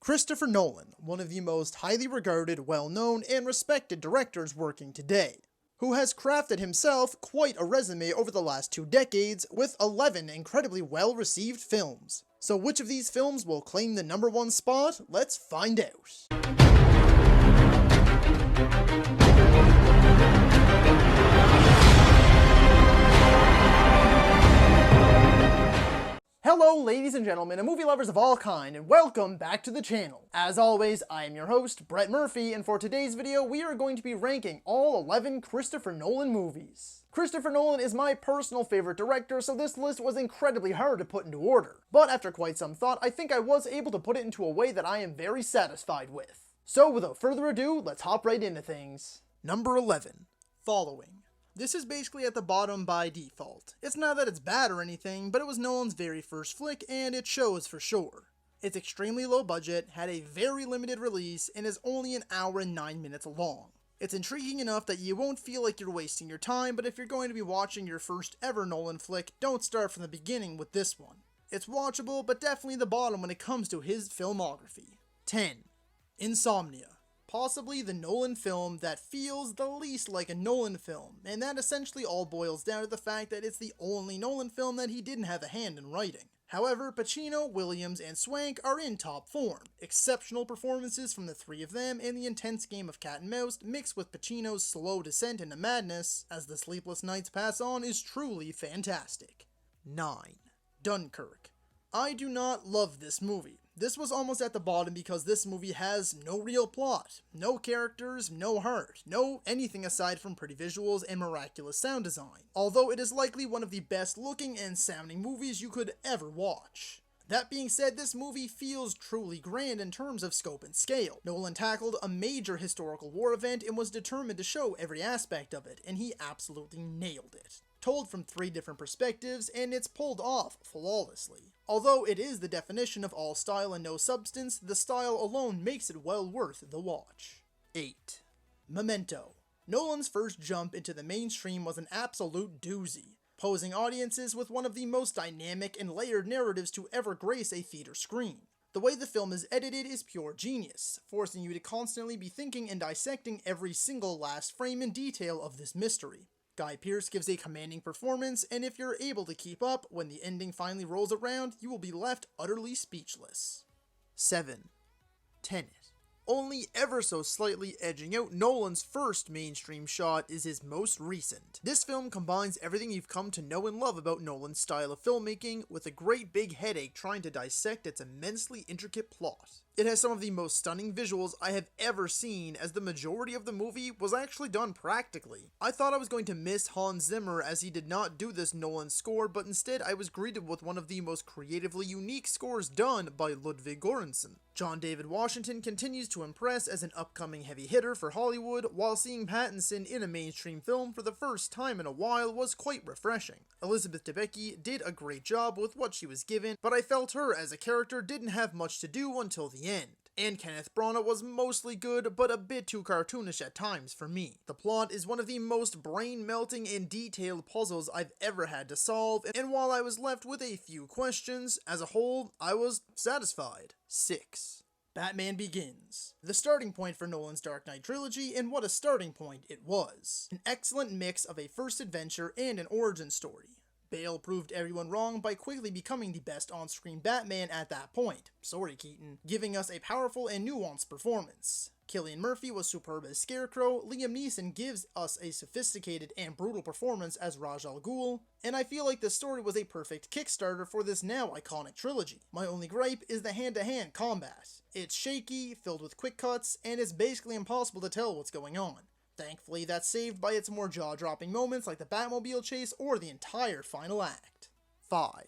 Christopher Nolan, one of the most highly regarded, well-known, and respected directors working today, who has crafted himself quite a resume over the last 2 decades with 11 incredibly well-received films. So which of these films will claim the #1 spot? Let's find out. Hello ladies and gentlemen, and movie lovers of all kind, and welcome back to the channel. As always, I am your host, Brett Murphy, and for today's video, we are going to be ranking all 11 Christopher Nolan movies. Christopher Nolan is my personal favorite director, so this list was incredibly hard to put into order. But after quite some thought, I think I was able to put it into a way that I am very satisfied with. So without further ado, let's hop right into things. Number 11. Following. This is basically at the bottom by default. It's not that it's bad or anything, but it was Nolan's very first flick, and it shows for sure. It's extremely low budget, had a very limited release, and is only an hour and 9 minutes long. It's intriguing enough that you won't feel like you're wasting your time, but if you're going to be watching your first ever Nolan flick, don't start from the beginning with this one. It's watchable, but definitely the bottom when it comes to his filmography. 10. Insomnia. Possibly the Nolan film that feels the least like a Nolan film, and that essentially all boils down to the fact that it's the only Nolan film that he didn't have a hand in writing. However, Pacino, Williams, and Swank are in top form. Exceptional performances from the three of them, and the intense game of cat and mouse mixed with Pacino's slow descent into madness as the sleepless nights pass on is truly fantastic. 9. Dunkirk. I do not love this movie. This was almost at the bottom because this movie has no real plot, no characters, no heart, no anything aside from pretty visuals and miraculous sound design, although it is likely one of the best looking and sounding movies you could ever watch. That being said, this movie feels truly grand in terms of scope and scale. Nolan tackled a major historical war event and was determined to show every aspect of it, and he absolutely nailed it. Told from 3 different perspectives, and it's pulled off flawlessly. Although it is the definition of all style and no substance, the style alone makes it well worth the watch. 8. Memento. Nolan's first jump into the mainstream was an absolute doozy, posing audiences with one of the most dynamic and layered narratives to ever grace a theater screen. The way the film is edited is pure genius, forcing you to constantly be thinking and dissecting every single last frame and detail of this mystery. Guy Pearce gives a commanding performance, and if you're able to keep up, when the ending finally rolls around, you will be left utterly speechless. 7. Tenet. Only ever so slightly edging out Nolan's first mainstream shot is his most recent. This film combines everything you've come to know and love about Nolan's style of filmmaking with a great big headache trying to dissect its immensely intricate plot. It has some of the most stunning visuals I have ever seen, as the majority of the movie was actually done practically. I thought I was going to miss Hans Zimmer as he did not do this Nolan score, but instead I was greeted with one of the most creatively unique scores done by Ludwig Göransson. John David Washington continues to impress as an upcoming heavy hitter for Hollywood, while seeing Pattinson in a mainstream film for the first time in a while was quite refreshing. Elizabeth Debicki did a great job with what she was given, but I felt her as a character didn't have much to do until the end. And Kenneth Branagh was mostly good, but a bit too cartoonish at times for me. The plot is one of the most brain-melting and detailed puzzles I've ever had to solve, and while I was left with a few questions, as a whole, I was satisfied. 6. Batman Begins. The starting point for Nolan's Dark Knight trilogy, and what a starting point it was. An excellent mix of a first adventure and an origin story. Bale proved everyone wrong by quickly becoming the best on-screen Batman at that point, sorry Keaton, giving us a powerful and nuanced performance. Cillian Murphy was superb as Scarecrow, Liam Neeson gives us a sophisticated and brutal performance as Ra's al Ghul, and I feel like the story was a perfect kickstarter for this now iconic trilogy. My only gripe is the hand-to-hand combat. It's shaky, filled with quick cuts, and it's basically impossible to tell what's going on. Thankfully, that's saved by its more jaw-dropping moments like the Batmobile chase or the entire final act. 5.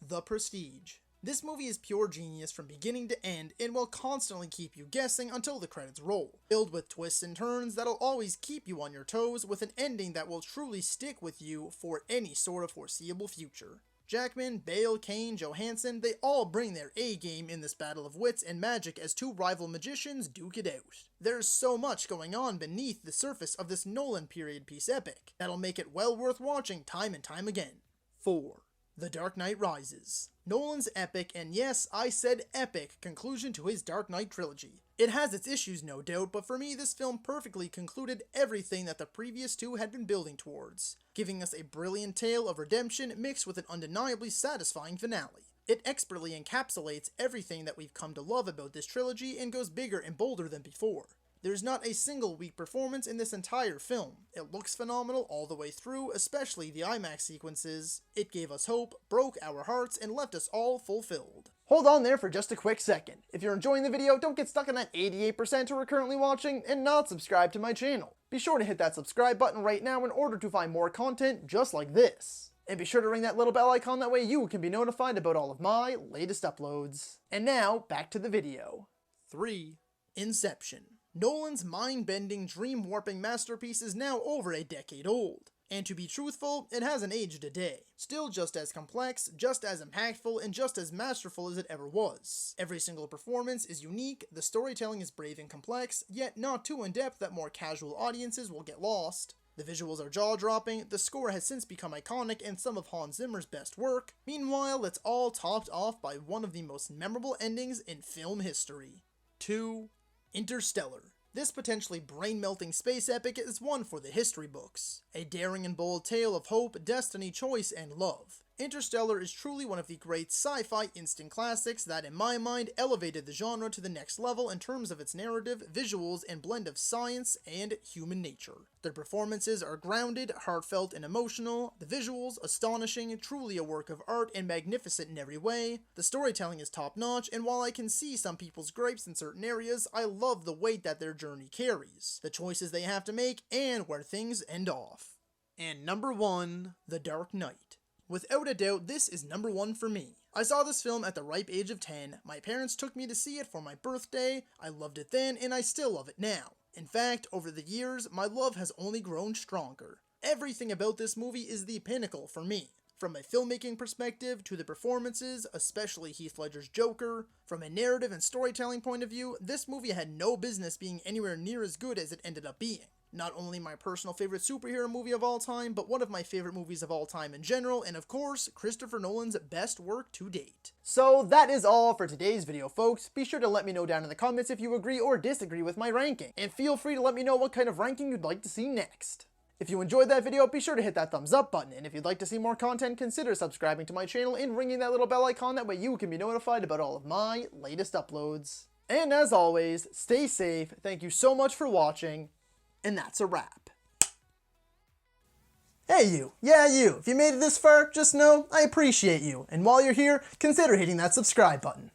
The Prestige. This movie is pure genius from beginning to end and will constantly keep you guessing until the credits roll. Filled with twists and turns that'll always keep you on your toes, with an ending that will truly stick with you for any sort of foreseeable future. Jackman, Bale, Kane, Johansson, they all bring their A-game in this battle of wits and magic as 2 rival magicians duke it out. There's so much going on beneath the surface of this Nolan period piece epic that'll make it well worth watching time and time again. 4. The Dark Knight Rises. Nolan's epic, and yes, I said epic, conclusion to his Dark Knight trilogy. It has its issues, no doubt, but for me this film perfectly concluded everything that the previous two had been building towards, giving us a brilliant tale of redemption mixed with an undeniably satisfying finale. It expertly encapsulates everything that we've come to love about this trilogy and goes bigger and bolder than before. There's not a single weak performance in this entire film. It looks phenomenal all the way through, especially the IMAX sequences. It gave us hope, broke our hearts, and left us all fulfilled. Hold on there for just a quick second. If you're enjoying the video, don't get stuck on that 88% who are currently watching and not subscribe to my channel. Be sure to hit that subscribe button right now in order to find more content just like this. And be sure to ring that little bell icon, that way you can be notified about all of my latest uploads. And now, back to the video. 3. Inception. Nolan's mind-bending, dream-warping masterpiece is now over a decade old. And to be truthful, it hasn't aged a day. Still just as complex, just as impactful, and just as masterful as it ever was. Every single performance is unique, the storytelling is brave and complex, yet not too in-depth that more casual audiences will get lost. The visuals are jaw-dropping, the score has since become iconic and some of Hans Zimmer's best work. Meanwhile, it's all topped off by one of the most memorable endings in film history. 2. Interstellar. This potentially brain-melting space epic is one for the history books. A daring and bold tale of hope, destiny, choice, and love. Interstellar is truly one of the great sci-fi instant classics that, in my mind, elevated the genre to the next level in terms of its narrative, visuals, and blend of science and human nature. Their performances are grounded, heartfelt, and emotional, the visuals astonishing, truly a work of art and magnificent in every way, the storytelling is top-notch, and while I can see some people's gripes in certain areas, I love the weight that their journey carries, the choices they have to make, and where things end off. And number 1, The Dark Knight. Without a doubt, this is number 1 for me. I saw this film at the ripe age of 10, my parents took me to see it for my birthday, I loved it then, and I still love it now. In fact, over the years, my love has only grown stronger. Everything about this movie is the pinnacle for me. From a filmmaking perspective to the performances, especially Heath Ledger's Joker, from a narrative and storytelling point of view, this movie had no business being anywhere near as good as it ended up being. Not only my personal favorite superhero movie of all time, but one of my favorite movies of all time in general, and of course, Christopher Nolan's best work to date. So that is all for today's video, folks. Be sure to let me know down in the comments if you agree or disagree with my ranking, and feel free to let me know what kind of ranking you'd like to see next. If you enjoyed that video, be sure to hit that thumbs up button, and if you'd like to see more content, consider subscribing to my channel and ringing that little bell icon, that way you can be notified about all of my latest uploads. And as always, stay safe, thank you so much for watching, and that's a wrap. Hey you, yeah you, if you made it this far, just know I appreciate you, and while you're here, consider hitting that subscribe button.